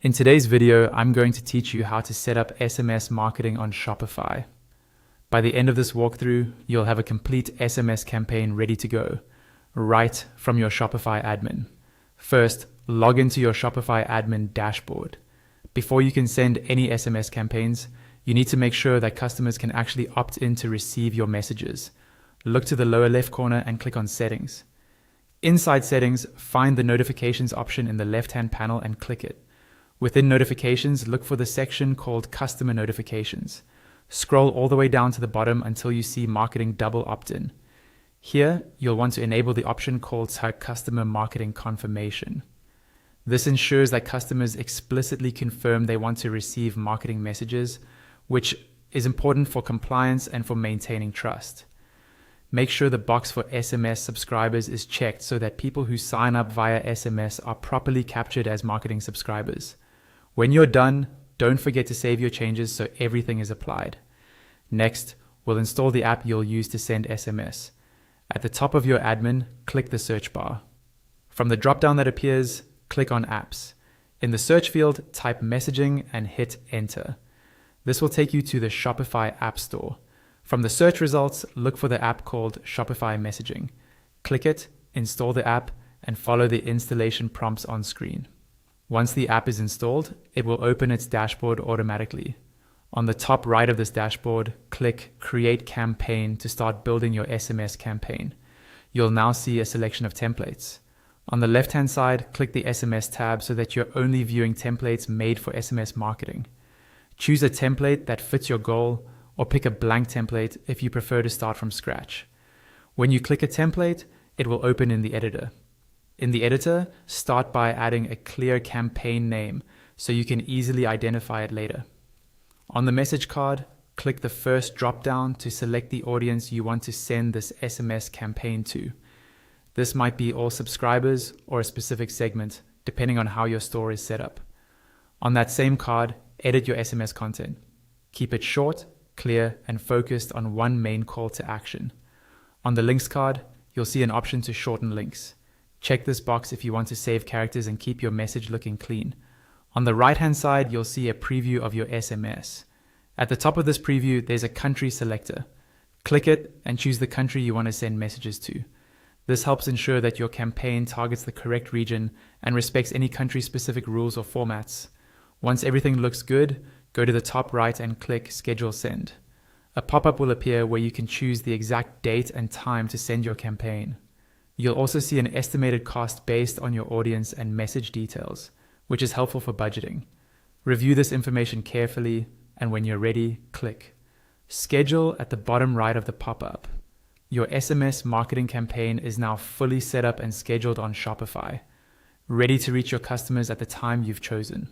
In today's video, I'm going to teach you how to set up SMS marketing on Shopify. By the end of this walkthrough, you'll have a complete SMS campaign ready to go, right from your Shopify admin. First, log into your Shopify admin dashboard. Before you can send any SMS campaigns, you need to make sure that customers can actually opt in to receive your messages. Look to the lower left corner and click on Settings. Inside Settings, find the Notifications option in the left-hand panel and click it. Within Notifications, look for the section called Customer Notifications. Scroll all the way down to the bottom until you see Marketing Double Opt-in. Here, you'll want to enable the option called Customer Marketing Confirmation. This ensures that customers explicitly confirm they want to receive marketing messages, which is important for compliance and for maintaining trust. Make sure the box for SMS subscribers is checked so that people who sign up via SMS are properly captured as marketing subscribers. When you're done, don't forget to save your changes so everything is applied. Next, we'll install the app you'll use to send SMS. At the top of your admin, click the search bar. From the drop-down that appears, click on Apps. In the search field, type Messaging and hit Enter. This will take you to the Shopify App Store. From the search results, look for the app called Shopify Messaging. Click it, install the app, and follow the installation prompts on screen. Once the app is installed, it will open its dashboard automatically. On the top right of this dashboard, click Create Campaign to start building your SMS campaign. You'll now see a selection of templates. On the left-hand side, click the SMS tab so that you're only viewing templates made for SMS marketing. Choose a template that fits your goal, or pick a blank template if you prefer to start from scratch. When you click a template, it will open in the editor. In the editor, start by adding a clear campaign name so you can easily identify it later. On the message card, click the first drop-down to select the audience you want to send this SMS campaign to. This might be all subscribers or a specific segment, depending on how your store is set up. On that same card, edit your SMS content. Keep it short, clear, and focused on one main call to action. On the links card, you'll see an option to shorten links. Check this box if you want to save characters and keep your message looking clean. On the right-hand side, you'll see a preview of your SMS. At the top of this preview, there's a country selector. Click it and choose the country you want to send messages to. This helps ensure that your campaign targets the correct region and respects any country-specific rules or formats. Once everything looks good, go to the top right and click Schedule Send. A pop-up will appear where you can choose the exact date and time to send your campaign. You'll also see an estimated cost based on your audience and message details, which is helpful for budgeting. Review this information carefully, and when you're ready, click Schedule at the bottom right of the pop-up. Your SMS marketing campaign is now fully set up and scheduled on Shopify, ready to reach your customers at the time you've chosen.